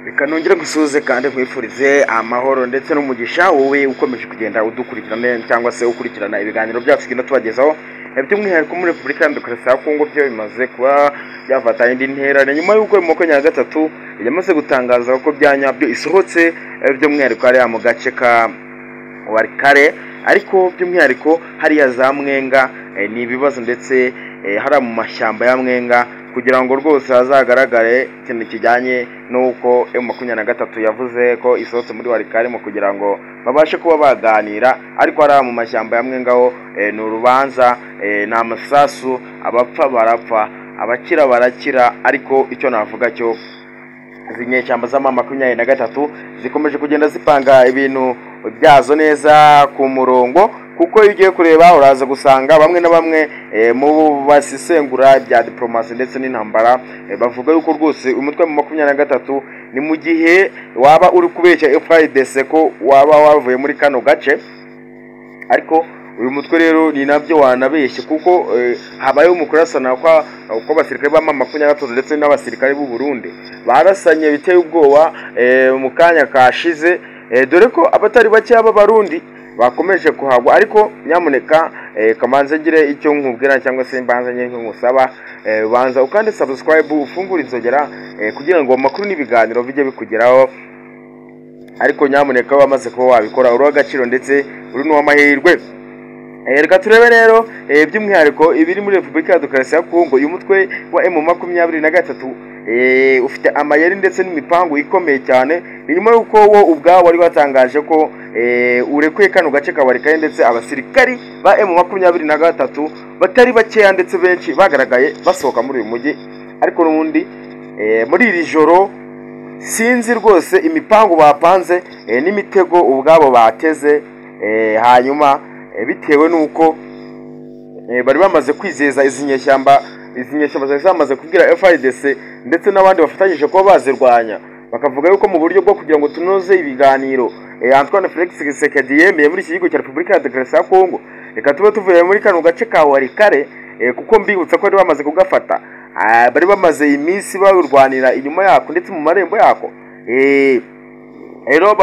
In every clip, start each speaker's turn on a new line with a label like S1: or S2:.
S1: Reka nongere gusuze kandi nkwifurize amahoro ndetse n'umugisha wowe ukomeje kugenda udukurikirana cyangwa se ukurikirana ibiganiro byacu kino tubagezaho by'umwihariko muri Repubulika ya Demokarasi ya Kongo byo bimaze kuba byafata indi ntera nyuma y'uko mu mwaka wa gatatu yamaze gutangaza ko byanyabyo isohotse by'umwihariko ari mu gace ka Walikale ariko by'umwihariko hari ya za Mwenga ni ibibazo ndetse hari mu mashyamba ya Mwenga kugira ngo rwose hazagaragare ikintu kijyanye nuko M23 yavuze ko isohotse muri Walikale mu kugira ngo babashe kuba baganira ariko hari mu mashyamba ya Mwengaho ni urubanza na masasu abapfa barapfa abakira barakira ariko icyo navuga cyo zinyeshyamba za M23 zikomeje kugenda zipanga ibintu byazo neza ku murongo kuko iyo ugiye kureba uraza gusanga bamwe na bamwe mu basisengura bya diplomasi ndetse n'intambara bavuga yuko rwose umutwe wa 23 ni mu gihe waba uri kubeshya FARDC ko waba wavuye muri kano gace ariko uyu mutwe rero ni nabyo wanabeshye kuko habayeho umukurasana kwa basirikare ba M23 ndetse n'abasirikare b'u Burundi barasanye biteye ubwoba mu kanya kashize dore ko abatari bake b'abarundi bakomeje kuhagwa ariko nyamuneka kamanze ngire icyo nkubwira cyangwa se mbanza nye nkusaba banza ukande subscribe ufungura inzogera kugira ngo amakuru n'ibiganiro bijye bikugeraho ariko nyamuneka wamaze kuba wabikora uri agaciro ndetse uri n'uwamahirwe reka turebe rero by'umwihariko ibiri muri Repubulika ya Demokarasi ya Kongo uyu mutwe wa M23 ufite amayeri ndetse n'imipango ikomeye cyane nyuma y'uko wo ubwawo wari watangaje ko urekuye kano gace ka Walikale ndetse abasirikari ba M23 batari bakeya ndetse benshi bagaragaye basohoka muri uyu mujyi ariko n'ubundi muri iri joro sinzi rwose imipango bapanze n'imitego ubwabo bateze hanyuma bitewe nuko bari bamaze kwizeza izi nyeshyamba zamaze kubwira FARDC ndetse n'abandi bafatanyije kuba bazirwanya bakavuga yuko mu buryo bwo kugira ngo tunoze ibiganiro Antoine Felix Tshisekedi yemeye muri iki gihugu cya Repubulika ya Demokarasi ya Kongo reka tube tuvuye muri kano gace ka Walikale kuko mbibutsa ko bari bamaze kugafata bari bamaze iminsi barwanira inyuma yako ndetse mu marembo yako rero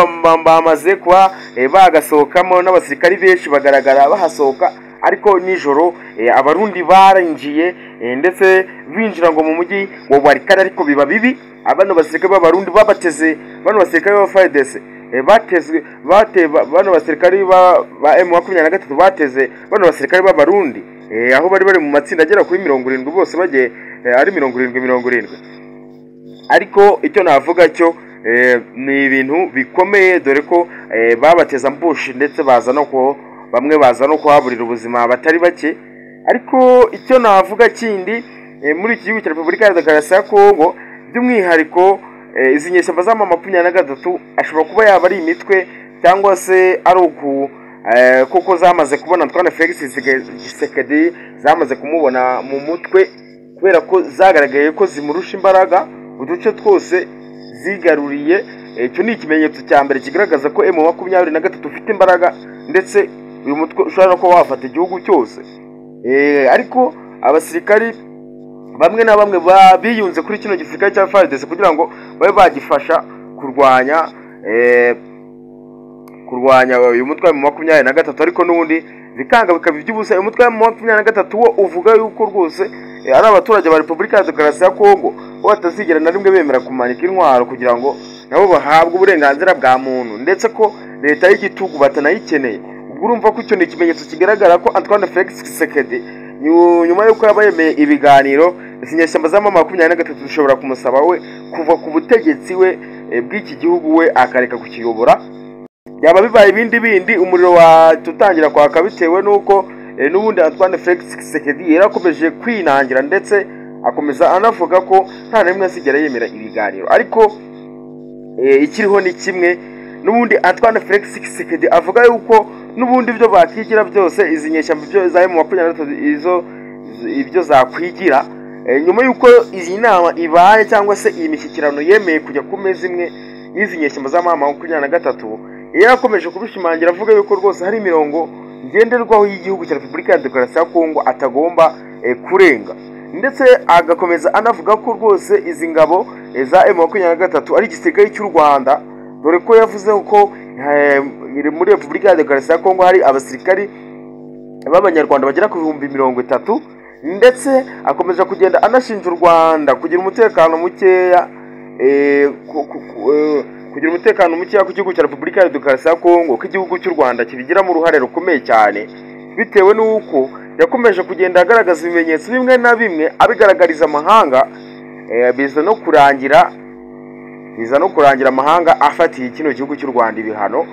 S1: bamaze kuba bagasohokamo n'abasirikari benshi bagaragara bahasohoka ariko nijoro abarundi barinjiye ndetse binjira ngo mu mujyi wa Walikale ariko biba bibi abano basirikare b'abarundi babateze bano basirikare ba FARDC batezwe bano basirikare ba M23 bateze bano basirikare b'abarundi aho bari mu matsinda agera kuri 70 bose bagiye ari 70 ariko icyo navuga cyo ni ibintu bikomeye dore ko babateza mbushi ndetse baza no ko bamwe baza no kuhaburira ubuzima batari bake ariko icyo navuga kindi muri iki gihugu cya Repubulika ya Demokarasi ya Kongo by'umwihariko izi nyeshyamba za M23 ashobora kuba yaba ari imitwe cyangwa se ari uku kuko zamaze kubona Antoine Felix Tshisekedi zamaze kumubona mu mutwe kubera ko zagaragaye ko zimurusha imbaraga uduce twose zigaruriye icyo ni ikimenyetso cya mbere kigaragaza ko M23 ufite imbaraga ndetse uyu mutwe ushobora kuba wafata igihugu cyose ariko abasirikari bamwe na bamwe biyunze kuri kino gisirikare cya FARDC kugira ngo babe bagifasha kurwanya uyu mutwe wa M23 ariko n'ubundi bikanga bikaba iby'ubusa uyu mutwe wa M23 wo uvuga yuko rwose ari abaturage ba Repubulika ya Demokarasi ya Kongo batazigera na rimwe bemera kumanika intwaro kugira ngo nabo bahabwe uburenganzira bwa muntu ndetse ko leta y'igitugu batanayikeneye urumva ko icyo ni ikimenyetso kigaragara ko Antoine Felix Tshisekedi nyuma y'uko yabayemeye ibiganiro inyeshyamba za M23 zishobora kumusaba we kuva ku butegetsi we bw'iki gihugu we akareka kukiyobora yaba bibaye ibindi umuriro tutangira kwaka bitewe nuko n'ubundi Antoine Felix Tshisekedi yarakomeje kwinangira ndetse akomeza anavuga ko nta rimwe asigera yemera ibiganiro ariko ikiriho ni kimwe n'ubundi Antoine Felix Tshisekedi avuga yuko n'ubundi byo bakigira byose izi nyeshyamba byo za M23 ibyo zakwigira nyuma yuko izi nama ibaye cyangwa se iyi mishyikirano yemeye kujya ku meza imwe n'izi nyeshyamba za M23 yarakomeje kubishimangira avuga yuko rwose hari imirongo ngenderwaho y'igihugu cya Repubulika ya Demokarasi ya Kongo atagomba kurenga ndetse agakomeza anavuga ko rwose izi ngabo za M23 ari igisirikare cy'u Rwanda, dore ko yavuze ko muri Repubulika ya Demokarasi ya Kongo hari abasirikari b'Abanyarwanda bagera ku 30,000, ndetse akomeje kugenda anashinja u Rwanda kugira umutekano mukeya ku gihugu cya Repubulika ya Demokarasi ya Kongo, ko igihugu cy'u Rwanda kibigiramo uruhare rukomeye cyane, bitewe n'uko yakomeje kugenda agaragaza ibimenyetso bimwe na bimwe abigaragariza amahanga, biza no kurangira amahanga afatiye kino gihugu cy'u Rwanda ibihano.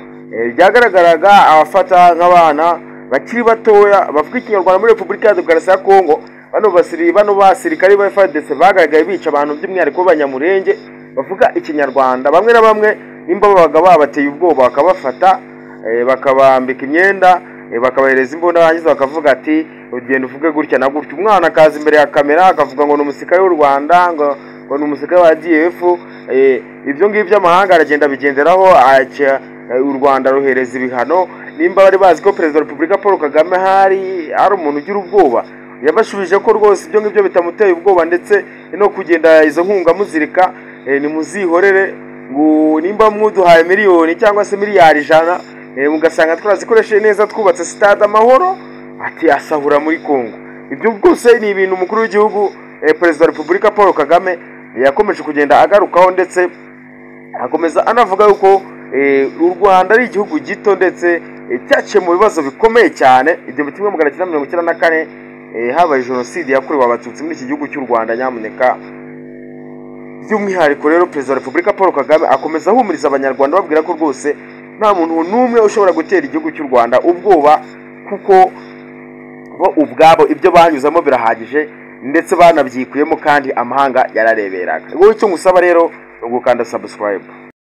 S1: Byagaragaraga abafata nk'abana bakiri batoya bavuga ikinyarwanda muri Repubulika ya Demokarasi ya Kongo, bano basirikari ba FARDC bagaragaye bica abantu by'umwihariko b'Abanyamurenge bavuga ikinyarwanda. Bamwe na bamwe nimba babaga babateye ubwoba bakabafata, bakabambika imyenda, bakabahereza imbunda, barangiza bakavuga ati ugenda uvuge gutya na gutya. Umwana akaza imbere ya kamera akavuga ngo ni umusirikare w'u Rwanda, ngo ni umusirikare wa DF. Ibyo ngibyo amahanga aragenda bigenderaho, u Rwanda ruhereza ibihano. Nimba bari bazi ko Perezida wa Repubulika Paul Kagame hari umuntu ugira ubwoba, yabashubije ko rwose ibyo ngibyo bitamuteye ubwoba, ndetse no kugenda izo nkunga muzirika, nimuzihorere, ngo nimba muduhaye miliyoni cyangwa se miliyari 100, mugasanga twarazikoresheje neza twubatse stade Amahoro, ati asahura muri Kongo. Ibyo bwose ni ibintu umukuru w'igihugu Perezida wa Repubulika Paul Kagame yakomeje kugenda agarukaho, ndetse akomeza anavuga yuko u Rwanda ari igihugu gito, ndetse cyaciye mu bibazo bikomeye cyane. 1994 habaye jenoside yakorewe abatutsi muri iki gihugu cy'u Rwanda. Nyamuneka by'umwihariko rero Perezida wa Repubulika Paul Kagame akomeza ahumuriza Abanyarwanda babwira ko rwose nta muntu n'umwe ushobora gutera igihugu cy'u Rwanda ubwoba, kuko bo ubwabo ibyo banyuzamo birahagije, ndetse banabyikuyemo kandi amahanga yarareberaga. Wowe icyo ngusaba rero ugukanda subscribe.